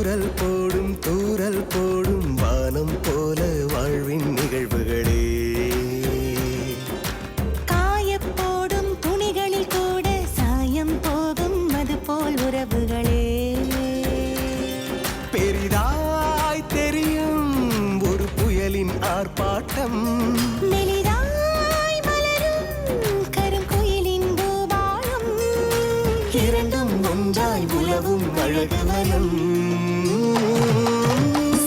தூரல் போடும் வானம் போல வாழ்வின் நிகழ்வுகளே. காயப்போடும் துணிகளில் கூட சாயம் போகும் அது போல் உறவுகளே. பெரிதாய் தெரியும் ஒரு புயலின் ஆர்ப்பாட்டம், மெலிதாய் மலரும் கருங்குயிலின் பூபாலம், இரண்டும் ஒன்றாய் உலவும் அழகு வனம்.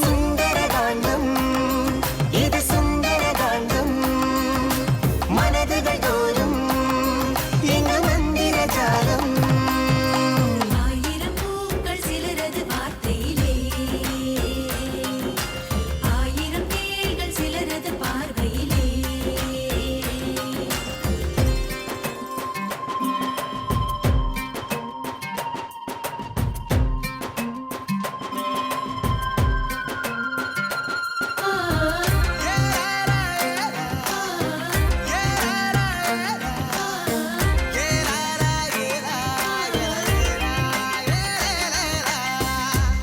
சுந்தரகாண்டம், இது சுந்தரகாண்டம். மனதுகள் தோறும் எங்கு மந்திர ஜாலம். ஆயிரம் பூக்கள் சிலரது வார்த்தையிலே, ஆயிரம் தேள்கள் சிலரது பார்வையிலே.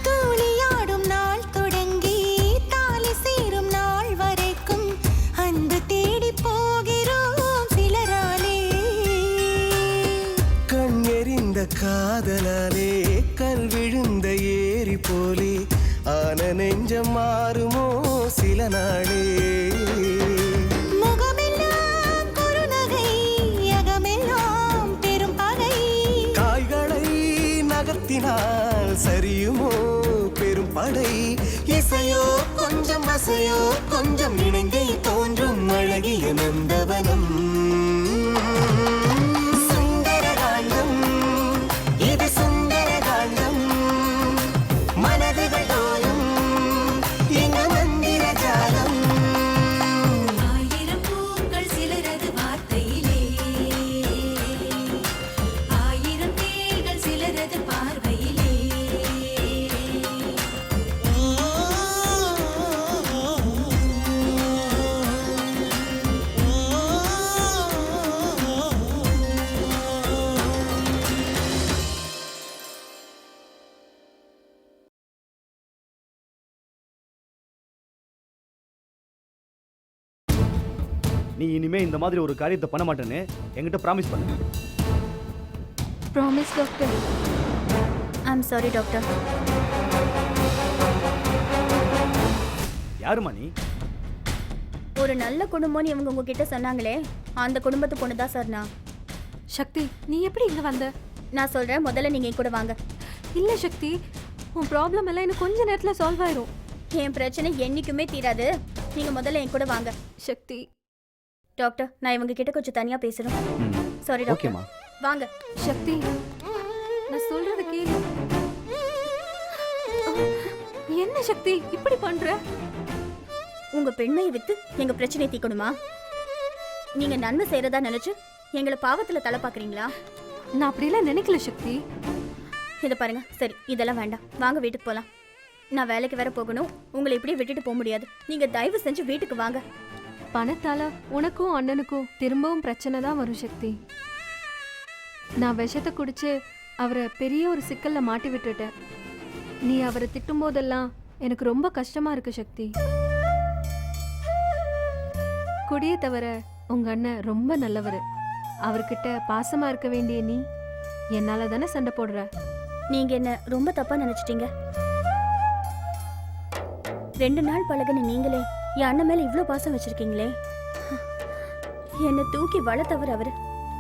தூளியாடும் நாள் தொடங்கி தாலி சேரும் நாள் வரைக்கும் அன்பு தேடி போகிறோம் சிலராலே. கண் எறிந்த காதலாலே கல் விழுந்த ஏரி போலே ஆன நெஞ்சம் மாறுமோ சில நாளே. முகமெல்லாம் குறுநகை, அகமெல்லாம் பெரும் பகை. காய்களை நகர்த்தினால் சரியுமோ பெரும் படை. இசையோ கொஞ்சம் அசையோ கொஞ்சம் இணைந்தே தோன்றும் அழகிய நந்தவனம். சுந்தரகாண்டம், இது சுந்தரகாண்டம். மனதுகள் தோறும் எங்கு மந்திர ஜாலம். ஆயிரம் பூக்கள் சிலரது வார்த்தையிலே, ஆயிரம் தேள்கள் சிலரது பார்வையிலே. நீ இனிமே இந்த மாதிரி ஒரு காரியத்தை பண்ண மாட்டேன்னு என்கிட்ட ப்ராமிஸ் பண்ணு. Promise doctor. I'm sorry doctor. யாருமா நீ? ஒரு நல்ல குடும்பம்னு இவங்க உங்ககிட்ட சொன்னாங்களே, அந்த குடும்பத்து பொண்ணு தான் சார் நான். சக்தி, நீ எப்படி இங்க வந்த? நான் சொல்றேன், முதல்ல நீங்க என் கூட வாங்க. இல்ல சக்தி, உன் ப்ராப்ளம் எல்லாம் இன்னும் கொஞ்ச நேரத்துல சால்வ் ஆயிரும். என் பிரச்சனை என்னைக்குமே தீராது. நீங்க முதல்ல என் கூட வாங்க. சக்தி. டாக்டர், நான் இவங்க கிட்ட கொஞ்சம் தனியா பேசணும். Sorry doctor. ஓகேமா. வாங்க. சக்தி, நான் சொல்றத கேளு. என்ன சக்தி இப்படி பண்ற? உங்க பெண்மையை வித்து எங்க பிரச்சனையை தீக்கணுமா? நீங்க நன்மை செய்யறதா நினைச்சு எங்களை பாவத்துல தலை பாக்குறீங்களா? நான் அப்படிலாம் நினைக்கல சக்தி. இதை பாருங்க. சரி, இதெல்லாம் வேண்டாம், வாங்க வீட்டுக்கு போலாம். நான் வேலைக்கு வேற போகணும். உங்களை இப்படியே விட்டுட்டு போக முடியாது. நீங்க தயவு செஞ்சு வீட்டுக்கு வாங்க. பணத்தால உனக்கும் அண்ணனுக்கும் திரும்பவும் பிரச்சனை தான் வரும் சக்தி. நான் விஷத்தை குடிச்சு அவரை பெரிய ஒரு சிக்கல்ல மாட்டி விட்டுட்டேன். நீ அவரை திட்டும் போதெல்லாம் எனக்கு ரொம்ப கஷ்டமா இருக்கு சக்தி. குடியை தவிர உங்க அண்ணன் ரொம்ப நல்லவர். அவர்கிட்ட பாசமா இருக்க வேண்டிய நீ என்னால தானே சண்டை போடுற. நீங்க என்ன ரொம்ப தப்பா நினைச்சிட்டீங்க. 2 நாள் பழகுன நீங்களே என் அண்ணன் மேல இவ்ளோ பாசம் வச்சிருக்கீங்களே. என்னை தூக்கி வளர்த்தவர் அவரு,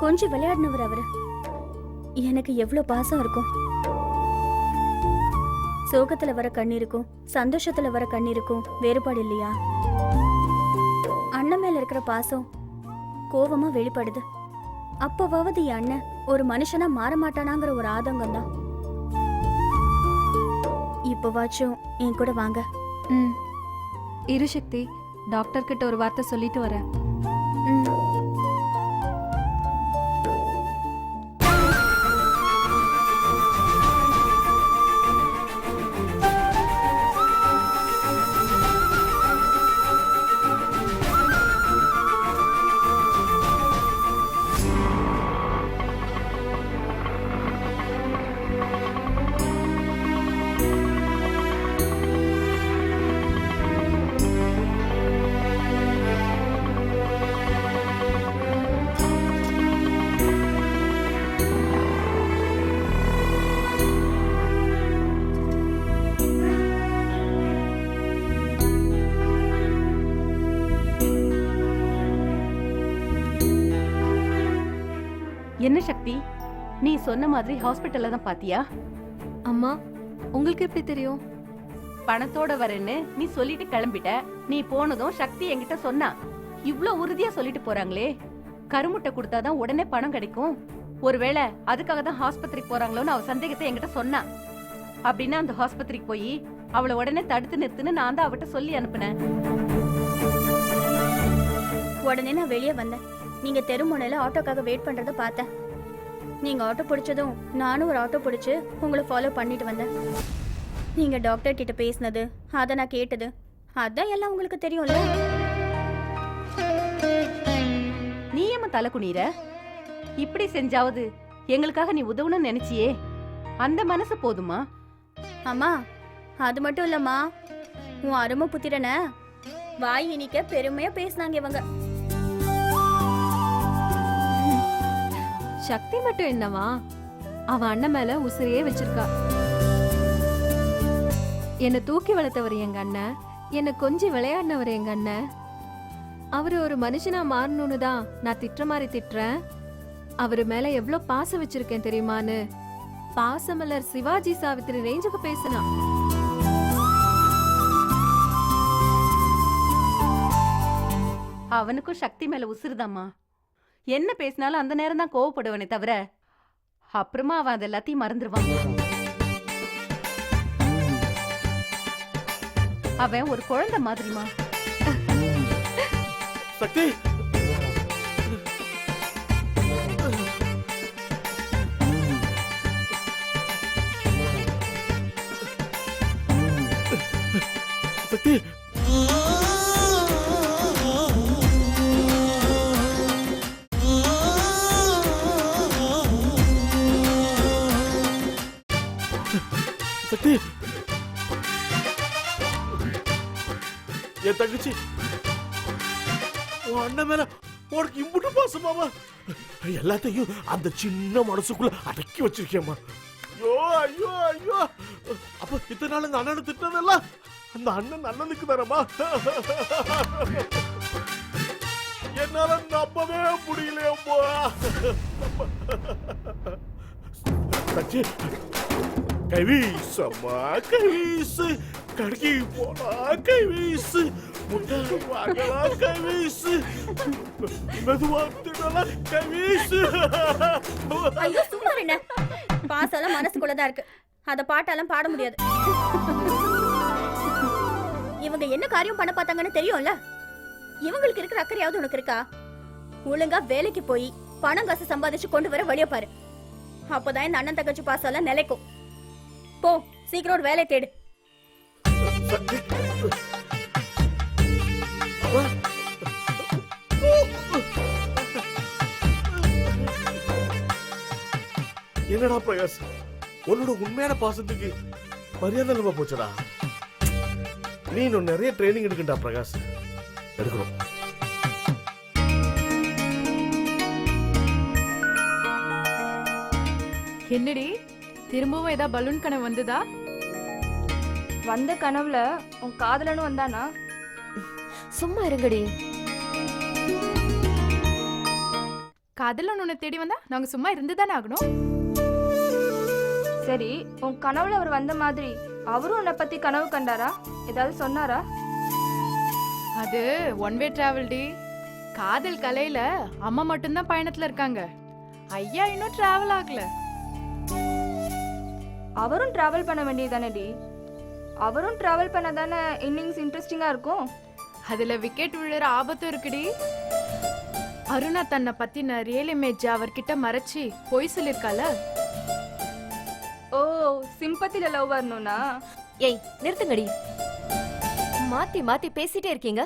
கொஞ்சம் விளையாடினவர் அவரு. எனக்கு எவ்வளோ பாசம் இருக்கும். சோகத்துல வர கண்ணீருக்கும் சந்தோஷத்துல வர கண்ணீருக்கும் வேறுபாடு இல்லையா? அண்ணன் மேல இருக்கிற பாசம் கோவமா வெளிப்படுது. அப்பவாவது என் அண்ணன் ஒரு மனுஷனா மாற மாட்டானாங்கிற ஒரு ஆதங்கம் தான். இப்பவாச்சும் என் கூட வாங்க. இரு சக்தி, டாக்டர் கிட்ட ஒரு வார்த்தை சொல்லிட்டு வரேன். என்ன சக்தி, நீ சொன்ன மாதிரி ஹாஸ்பிட்டல்ல தான் பாத்தியா? அம்மா உங்களுக்கு எப்படி தெரியும்? பணத்தோட வரேன்னு நீ சொல்லிட்டு கிளம்பிட்ட. நீ போனதும் சக்தி என்கிட்ட சொன்னா. இவ்ளோ உறுதியா சொல்லிட்டு போறாங்களே, கருமுட்டை கொடுத்தாதான் உடனே பணம் கிடைக்கும், ஒருவேளை அதுக்காக தான் ஆஸ்பத்திரிக்கு போறாங்களோன்னு அவ சந்தேகத்தை என்கிட்ட சொன்னா. அப்படின்னா அந்த ஆஸ்பத்திரிக்கு போய் அவளை உடனே தடுத்து நிறுத்துன்னு நான் தான் அவட்ட சொல்லி அனுப்புனேன். உடனே நான் வெளியே வந்தேன். நீங்க தெருமுனையில ஆட்டோக்காக வெயிட் பண்றத பார்த்தேன். நீங்க ஆட்டோ பிடிச்சதும் நானும் ஒரு ஆட்டோ பிடிச்சு உங்களை ஃபாலோ பண்ணிட்டு வந்தேன். நீங்க டாக்டர் கிட்ட பேசினது, அதை நான் கேட்டது, அதான் எல்லாம் உங்களுக்கு தெரியும்ல. நீ ஏமா தலை குனிற? இப்படி செஞ்சாவது எங்களுக்காக நீ உதவணும்னு நினைச்சியே, அந்த மனசு போதுமா? அம்மா அது மட்டும் இல்லம்மா, உன் அருமை புத்திரனை வாய் இனிக்க பெருமையா பேசினாங்க இவங்க. சக்தி மட்டும் என்னவா, அவ அண்ணன் மேல உசிரியே வச்சிருக்கா. என்னை தூக்கி வளர்த்தவர் எங்க அண்ணன், என்னை கொஞ்சம் விளையாடினவர் எங்க அண்ணன். அவரு ஒரு மனுஷனா மாறணும்னு தான் நான் திட்டுற மாதிரி திட்டுறேன். அவரு மேல எவ்வளவு பாசம் வச்சிருக்கேன் தெரியுமான்னு பாசமலர் சிவாஜி சாவித்திரி ரேஞ்சுக்கு பேசினா. அவனுக்கும் சக்தி மேல உசுறுதாம்மா. என்ன பேசினாலும் அந்த நேரம் தான் கோவப்படுவனே தவிர அப்புறமா அவன் அது எல்லாத்தையும் மறந்துடுவான். அவன் ஒரு குழந்தை மாதிரிமா. சக்தி, சக்தி, சக்தி, என் தங்கச்சி, உன் அண்ணன் மேல உனக்கு இம்புட்டு பாசமாமா? எல்லாத்தையும் அந்த சின்ன மனசுக்குள்ள அடக்கி வச்சிருக்கேம்மா. ஐயோ ஐயோ ஐயோ, அப்ப இத்தனை நாள் இந்த அண்ணனை திட்டதெல்லாம் அந்த அண்ணன் அண்ணனுக்கு தானம்மா? என்னால நம்பவே முடியலையம்மா. சச்சி, கைவீசம்மா கைவீசு, கடைக்கு போனா கைவீசு, முட்டை வாங்கலாம் கைவீசு, மெதுவா திடலாம் கைவீசு. ஐயோ சும்மா என்ன, பாசெல்லாம் மனசுக்குள்ளதான் இருக்கு, அத பாட்டாலாம் பாட முடியாது. இவங்க என்ன காரியம் பண்ண பார்த்தாங்கன்னு தெரியும்ல. இவங்களுக்கு இருக்கிற அக்கறையாவது உனக்கு இருக்கா? ஒழுங்கா வேலைக்கு போய் பணம் காசு சம்பாதிச்சு கொண்டு வர வழிய பாரு. அப்பதான் இந்த அண்ணன் தங்கச்சி பாசெல்லாம் நிலைக்கும். போ, சீக்கிரம் ஒரு வேலை தேடு. என்னடா பிரகாஷ், உன்னோட உண்மையான பாசத்துக்கு மரியாதை இல்லாம போச்சடா. நீ இன்னும் நிறைய ட்ரைனிங் எடுக்கண்டா பிரகாஷ். எடுக்கணும். என்னடி திரும்பவும் ஏதா பலூன் கனவு வந்ததா? வந்த கனவுல உன் காதலனும் வந்தானா? சும்மா இருங்கடி. காதலன் உன்னை தேடி வந்தா நாங்க சும்மா இருந்துதானே ஆகணும்? சரி, உன் கனவுல அவர் வந்த மாதிரி அவரும் உன்னை பத்தி கனவு கண்டாரா? ஏதாவது சொன்னாரா? அது ஒன் வே டிராவல் டி. காதல் கலையில அம்மா மட்டும்தான் பயணத்துல இருக்காங்க, ஐயா இன்னும் டிராவல் ஆகல. அவரும் டிராவல் பண்ண வேண்டியதானடி. அவரும் டிராவல் பண்ணதானே இன்னிங்ஸ் இன்ட்ரெஸ்டிங்கா இருக்கும். அதுல விக்கெட் விழுற ஆபத்தும் இருக்குடி. அருணா தன்னை பத்தின ரியல் இமேஜ் அவர்கிட்ட மறைச்சி பொய் சொல்லிருக்கால. ஓ, சிம்பத்தில லவ் வரணும்னா? ஏய் நிறுத்துங்கடி, மாத்தி மாத்தி பேசிட்டே இருக்கீங்க.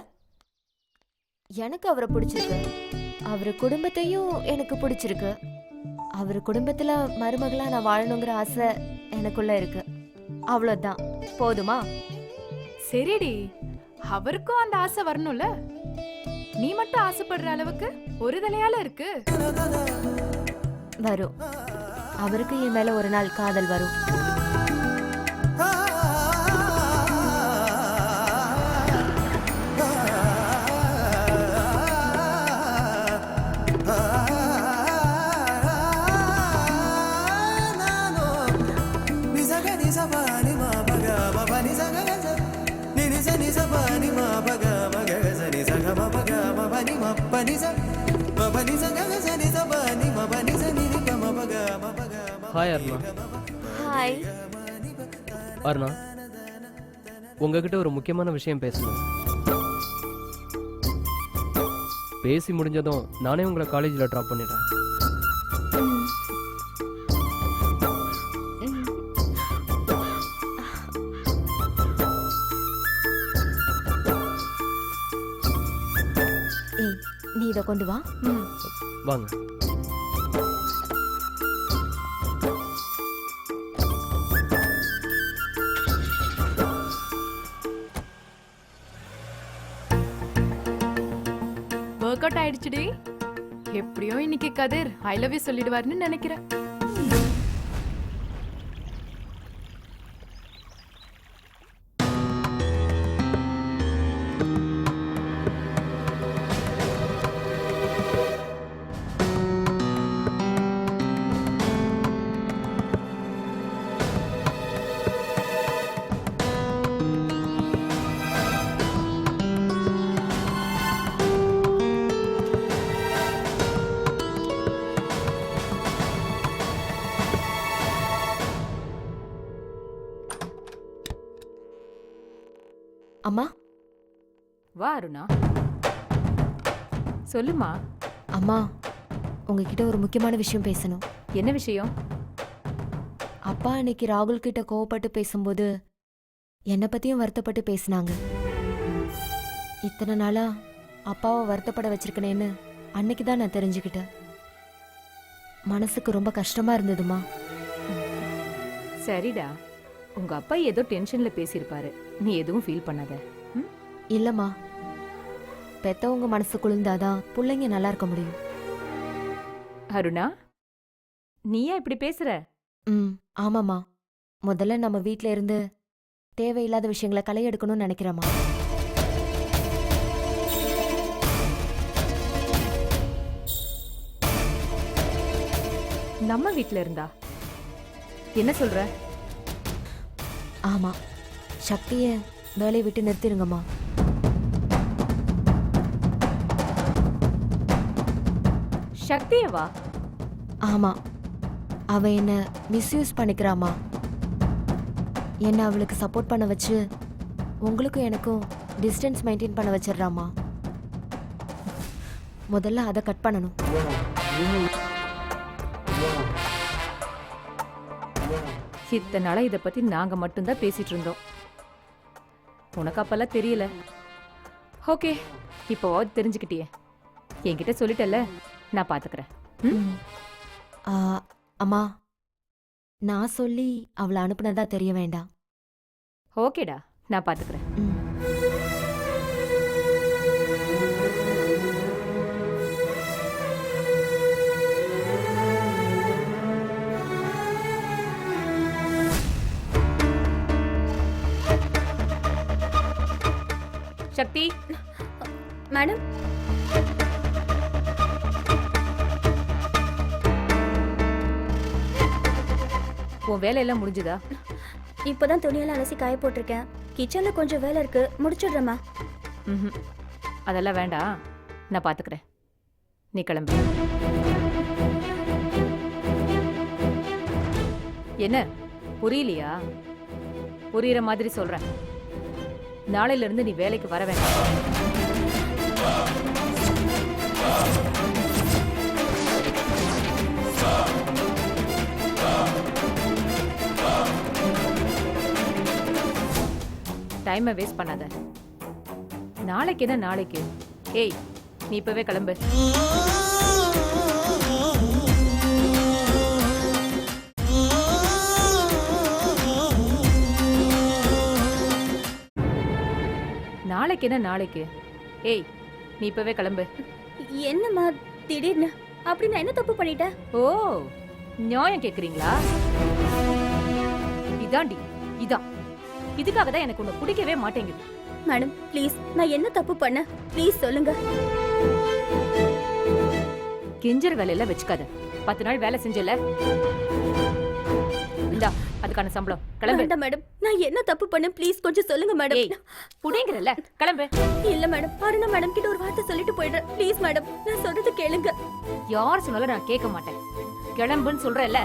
எனக்கு அவரை பிடிச்சிருக்கு, அவரு குடும்பத்தையும் எனக்கு பிடிச்சிருக்கு. அவரு குடும்பத்துல மருமகளா நான் வாழணுங்கிற ஆசை எனக்குள்ள இருக்கு. அவ்வளவுதான், போதுமா? சரிடி, அவருக்கும் அந்த ஆசை வரணும்ல. நீ மட்டும் ஆசைப்படுற அளவுக்கு ஒரு தலையால இருக்கு. வரும், அவருக்கு என் மேல ஒரு நாள் காதல் வரும். சபா நி மா பக ம பனி ச க ச நினி ச நி சபா நி மா பக ம க ச நி ச க ம பக ம பனி ம பனி ச ம பனி ச க ச நி சபா நி ம பனி ச நி க ம பக ம பக ம ஹாய் அருணா. ஹாய். அருணா, உங்ககிட்ட ஒரு முக்கியமான விஷயம் பேசணும். பேசி முடிஞ்சதும் நானே உங்களை காலேஜில் ட்ராப் பண்ணிடுறேன். ஏய், நீ இதை கொண்டு வா. வாங்க. ஒர்க் அவுட் ஆயிடுச்சுடி. எப்படியோ இன்னைக்கு கதிர் ஐ லவ் யூ சொல்லிடுவாருன்னு நினைக்கிறேன். அம்மா. வா அருணா, சொல்லுமா. அம்மா, உங்ககிட்ட ஒரு முக்கியமான விஷயம் பேசணும். என்ன விஷயம்? அப்பா அன்னைக்கு ராகுல் கிட்ட கோவப்பட்டு பேசும்போது என்னை பத்தியும் வருத்தப்பட்டு பேசினாங்க. இத்தனை நாளா அப்பாவை வருத்தப்பட வச்சிருக்கனேன்னு அன்னைக்கு தான் நான் தெரிஞ்சுக்கிட்டேன். மனசுக்கு ரொம்ப கஷ்டமா இருந்ததுமா. சரிடா, உங்க அப்பா ஏதோ டென்ஷன்ல பேசியிருப்பாரு, நீ எதுவும் ஃபீல் பண்ணாத. இல்லம்மா, பெத்தவங்க மனசு குளிர்ந்தாதான் பிள்ளைங்க நல்லா இருக்க முடியும். அருணா, நீ ஏன் இப்படி பேசுற? ஆமாம்மா, முதல்ல நம்ம வீட்ல இருந்து தேவையில்லாத விஷயங்களை களை எடுக்கணும்னு நினைக்கிறேம்மா. நம்ம வீட்ல இருந்தா என்ன சொல்ற? ஆமா, சக்திய வேலையை விட்டு நிறுத்திருங்கம்மா. சக்தியவா? ஆமா, அவ என்ன மிஸ்யூஸ் பண்ணிக்கிறாமா. என்ன அவளுக்கு சப்போர்ட் பண்ண வச்சு உங்களுக்கும் எனக்கும் டிஸ்டன்ஸ் மெயின்டைன் பண்ண வச்சிடுறாமா. முதல்ல அதை கட் பண்ணணும். இத்தனை நாளா இதை பத்தி நாங்க மட்டும்தான் பேசிட்டு இருந்தோம். உனக்கு அப்பெல்லாம் தெரியல. ஓகே, இப்போ தெரிஞ்சுக்கிட்டியே. என்கிட்ட சொல்லிட்டல, நான் பாத்துக்கிறேன். அம்மா, நான் சொல்லி அவளை அனுப்புனதா தெரிய வேண்டாம். ஓகேடா, நான் பாத்துக்கிறேன். சக்தி மேடம், உன் வேலையெல்லாம் முடிஞ்சுதா? இப்போதான் துணியெல்லாம் அலசி காய போட்டிருக்கேன். கிச்சன்ல கொஞ்சம் வேலை இருக்கு, முடிச்சிடுறேம்மா. அதெல்லாம் வேண்டாம், நான் பாத்துக்கிறேன். நீ கிளம்பு. என்ன புரியலையா? புரியுற மாதிரி சொல்றேன். நாளையில இருந்து நீ வேலைக்கு வர வேண்டாம். டைமை வேஸ்ட் பண்ணாத. நாளைக்கு என்ன நாளைக்கு? ஏய், நீ இப்பவே கிளம்பு. நாளைக்கு என்ன நாளைக்கு? ஏய், நீ இப்பவே கிளம்பு. என்னம்மா திடீர்னு? அப்படி நான் என்ன தப்பு பண்ணிட்டேன்? ஓ, நியாயம் கேக்குறீங்களா? இதாண்டி, இதான். இதுக்காக தான் எனக்கு உன்னை பிடிக்கவே மாட்டேங்குது. மேடம் ப்ளீஸ், நான் என்ன தப்பு பண்ண? ப்ளீஸ் சொல்லுங்க. கெஞ்சற வேலையெல்லாம் வச்சுக்காத. 10 நாள் வேலை செஞ்சல. இந்தா அதுக்கான சம்பளம். கிளம்பு. வேண்டாம் மேடம், நான் என்ன தப்பு பண்ணேன் ப்ளீஸ் கொஞ்சம் சொல்லுங்க மேடம். ஏய், புடிங்கறல. கிளம்பு. இல்ல மேடம், அருணா மேடம் கிட்ட ஒரு வார்த்தை சொல்லிட்டு போயிடுறேன் ப்ளீஸ் மேடம், நான் சொல்றது கேளுங்க. யார் சொன்னாலும் நான் கேட்க மாட்டேன். கிளம்புன்னு சொல்றேல்ல.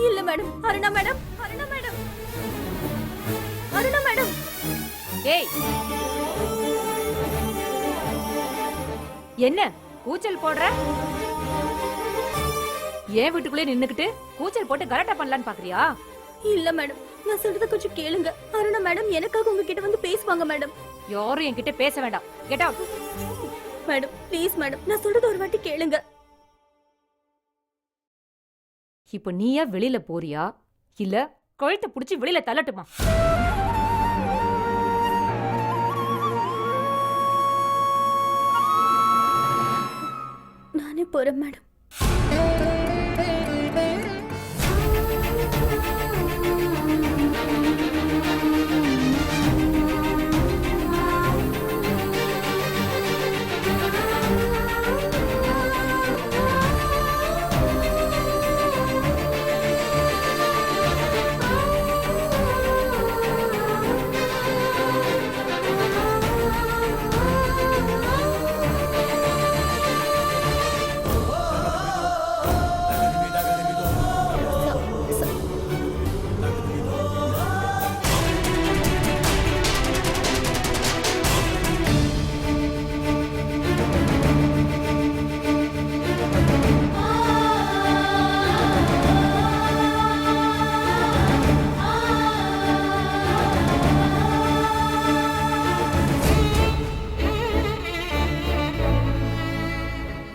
இல்ல madam, Aruna madam, Aruna madam, Aruna madam. ஏய், என்ன கூச்சல் போடுற? ஏன் வீட்டுக்குள்ளே நின்னுக்கிட்டு கூச்சல் போட்டு கரெக்டா பண்ணலான்னு பாக்குறியா? இல்ல மேடம், நான் சொல்றத கொஞ்சம் கேளுங்க. அருணா மேடம் எனக்காக உங்ககிட்ட வந்து பேசுவாங்க மேடம். யாரும் என்கிட்ட பேச வேண்டாம். Get out. Madam please madam, நான் சொல்றது ஒரு வாட்டி கேளுங்க. இப்போ நீயா வெளியில போறியா இல்ல கழுத்தை புடிச்சு வெளியில தள்ளட்டுமா? நானே போறேன் மேடம்.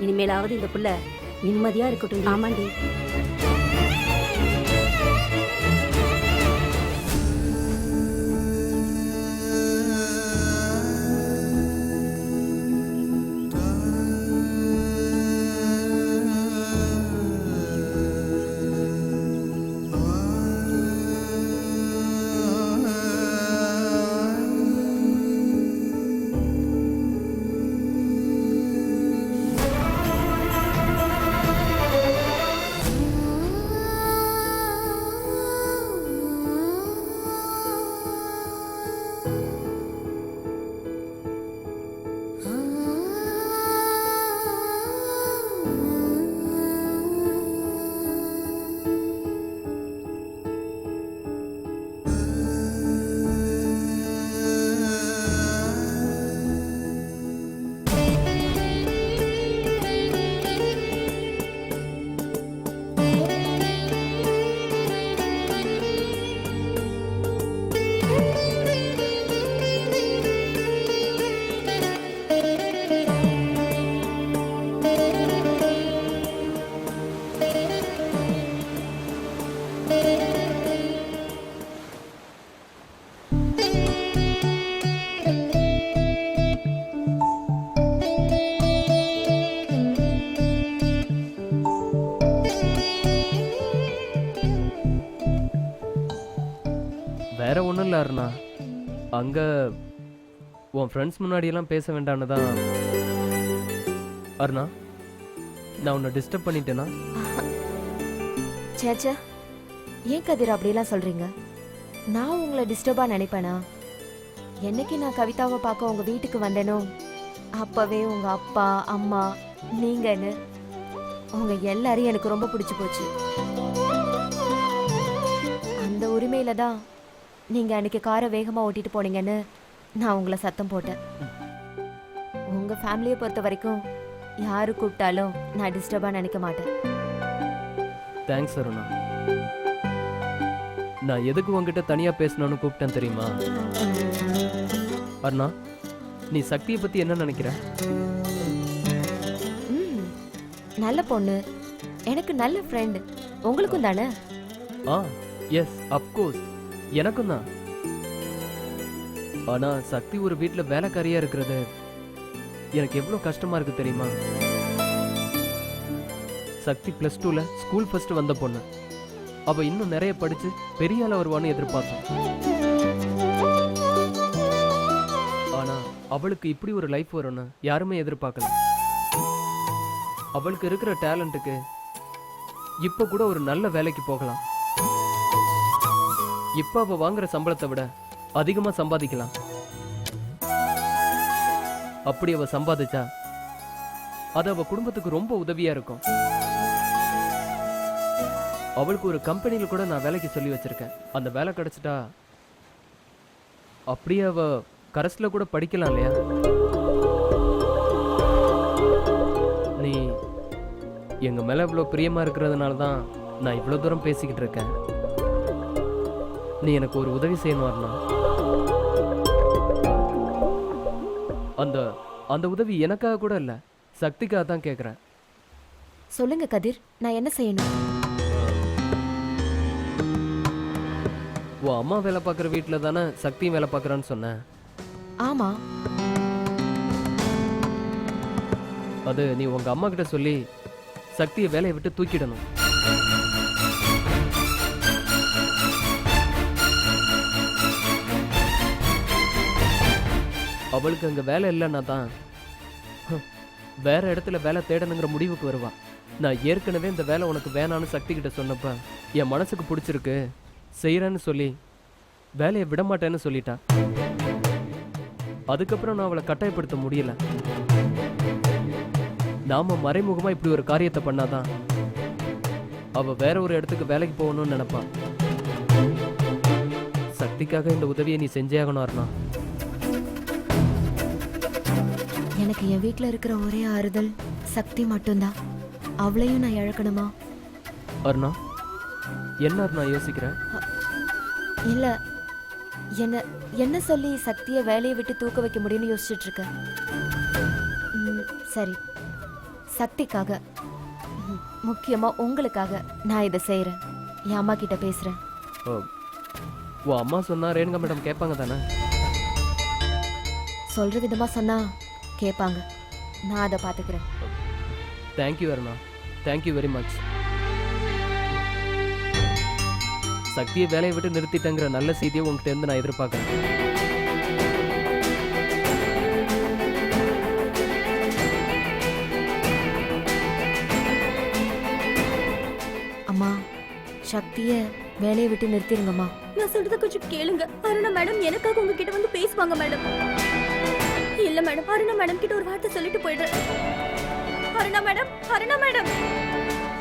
இனிமேலாவது இந்த புள்ள நிம்மதியா இருக்கட்டும். ஆமாண்டி. வேற ஒன்றும் இல்லை அருணா, அங்கே உன் ஃப்ரெண்ட்ஸ் முன்னாடியெல்லாம் பேச வேண்டான்னு தான். அருணா, நான் உன்னை டிஸ்டர்ப் பண்ணிட்டேனா? சேச்சா, ஏன் கதிர் அப்படிலாம் சொல்றீங்க? நான் உங்களை டிஸ்டர்பா நினைப்பேனா? என்னைக்கு நான் கவிதாவை பார்க்க உங்க வீட்டுக்கு வந்தேனோ அப்பவே உங்க அப்பா அம்மா நீங்கன்னு உங்க எல்லாரையும் எனக்கு ரொம்ப பிடிச்சு போச்சு. அந்த உரிமையில தான் நீங்க அன்னைக்கு காரை வேகமா ஓட்டிட்டு போனீங்கன்னு நான் உங்களை சத்தம் போட்டேன். உங்க ஃபேமிலியை பொறுத்த வரைக்கும் யாரு கூப்பிட்டாலும் நான் டிஸ்டர்பா நினைக்க மாட்டேன். தேங்க்ஸ் அருணா. நான் எதுக்கு உங்ககிட்ட தனியா பேசணும்னு கூப்பிட்டேன் தெரியுமா? அருணா, நீ சக்தியை பத்தி என்ன நினைக்கிற? நல்ல பொண்ணு, எனக்கு நல்ல ஃப்ரெண்ட். உங்களுக்கும் தானே? எஸ் அப்கோர்ஸ், எனக்கும் தான். ஆனா சக்தி ஒரு வீட்டுல வேலைக்காரியா இருக்கிறது எனக்கு எவ்வளவு கஷ்டமா இருக்கு தெரியுமா? சக்தி +2ல ஸ்கூல் ஃபர்ஸ்ட் வந்த பொண்ணு. அவ இன்னும் நிறைய படிச்சு பெரிய ஆளா வருவான்னு எதிர்பார்த்தோம். ஆனா அவளுக்கு இப்படி ஒரு லைஃப் வரும்னு யாருமே எதிர்பார்க்கல. அவளுக்கு இருக்கிற டேலண்ட்டுக்கு இப்ப கூட ஒரு நல்ல வேலைக்கு போகலாம். இப்ப அவ வாங்குற சம்பளத்தை விட அதிகமா சம்பாதிக்கலாம். அப்படி அவ சம்பாதிச்சா அது அவ குடும்பத்துக்கு ரொம்ப உதவியா இருக்கும். அவளுக்கு ஒரு கம்பெனில கூட நான் வேலைக்கு சொல்லி வச்சிருக்கேன். அந்த வேலை கிடைச்சிட்டா அப்படியே அவ கரஸ்ல கூட படிக்கலாம் இல்லையா? நீ எங்க மேல இவ்வளவு பிரியமா இருக்கிறதுனால தான் நான் இவ்வளவு தூரம் பேசிக்கிட்டு இருக்கேன். நீ எனக்கு ஒரு உதவி செய்யணும் அருணா. அந்த அந்த உதவி எனக்காக கூட இல்ல, சக்திக்காக தான் கேட்குறேன். சொல்லுங்க கதிர், நான் என்ன செய்யணும்? உன் அம்மா வேலை பார்க்குற வீட்டில் தானே சக்தியும் வேலை பார்க்குறான்னு சொன்னேன். ஆமா. அது நீ உங்க அம்மா கிட்ட சொல்லி சக்தியை வேலையை விட்டு தூக்கிடணும். அவளுக்கு அங்க வேலை இல்லைன்னா தான் வேற இடத்துல வேலை தேடணுங்கிற முடிவுக்கு வருவா. நான் ஏற்கனவே இந்த வேலை உனக்கு வேணான்னு சக்தி கிட்ட சொன்னப்ப என் மனசுக்கு பிடிச்சிருக்கு செய்யறேன்னு சொல்லி வேலையை விட மாட்டேன்னு சொல்லிட்டா. அதுக்கப்புறம் நான் அவளை கட்டாயப்படுத்த முடியல. நாம மறைமுகமா இப்படி ஒரு காரியத்தை பண்ணாதான் அவ வேற ஒரு இடத்துக்கு வேலைக்கு போகணும்னு நினைப்பா. சக்திக்காக இந்த உதவியை நீ செஞ்சே ஆகணும் அருணா. எனக்கு என் வீட்டில் இருக்கிற ஒரே ஆறுதல் சக்தி மட்டும்தான். அவளையும் நான் இழக்கணுமா? அருணா, என்ன அருணா யோசிக்கிறேன்? இல்ல, என்ன என்ன சொல்லி சக்தியை வேலையை விட்டு தூக்க வைக்க முடியும்னு யோசிச்சுட்டு இருக்கேன். சரி, சக்திக்காக, முக்கியமா உங்களுக்காக நான் இதை செய்யறேன். என் அம்மா கிட்ட பேசுறேன். உன் அம்மா சொன்னா ரேணுகா மேடம் கேட்பாங்க தானே? சொல்ற விதமா சொன்னா கேட்பாங்க. நான் அதை பார்த்துக்கிறேன். Thank you Aruna, thank you very much. சக்தியை வேலையை விட்டு நிறுத்திட்டேங்கிற நல்ல செய்தியை உங்ககிட்ட இருந்து நான் எதிர்பார்க்கிறேன். அம்மா, சக்தியை வேலையை விட்டு நிறுத்திடுங்கம்மா. நான் சொல்றத கொஞ்சம் கேளுங்க. அருணா மேடம் எனக்காக உங்ககிட்ட வந்து பேசுவாங்க மேடம். இல்ல மேடம், அருணா மேடம் கிட்ட ஒரு வார்த்தை சொல்லிட்டு போயிடுறேன். Aruna madam, Aruna madam.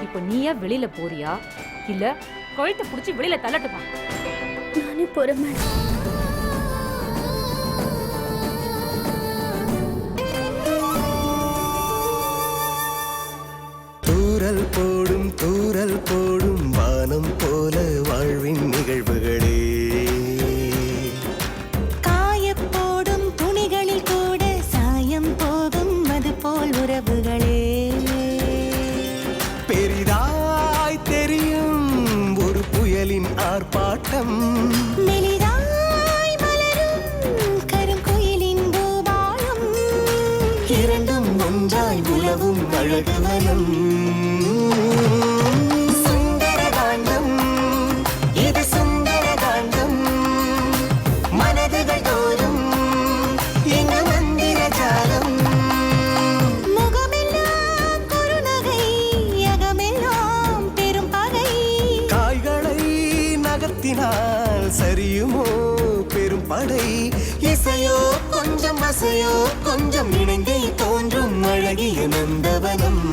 இப்போ நீயா வெளியில போறியா இல்ல கழுத்தை புடிச்சு வெளியில தள்ளட்டுமா? நானே போறேன் மேடம். தூரல் போடும் தூரல் போடும் வானம் போல வாழ்வின் நிகழ்வுகளே, காயப்போடும் துணிகளில் கூட சாயம் போகும் அது போல் உறவுகளே, பெரிதாய் தெரியும் ஒரு புயலின் ஆர்ப்பாட்டம், மெலிதாய் மலரும் கருங்குயிலின் பூபாலம், இரண்டும் ஒன்றாய் உலவும் அழகுவனம். சுந்தரகாண்டம், இது சுந்தரகாண்டம். மனதுகள் தோறும் எங்கு மந்திர ஜாலம். முகமெல்லாம் குறுநகை, அகமெல்லாம் பெரும் பகை. காய்களை நகர்த்தினால் சரியுமோ பெரும் படை. இசையோ கொஞ்சம் அசையோ கொஞ்சம் இணைந்தே தோன்றும் அழகிய நந்தவனம்.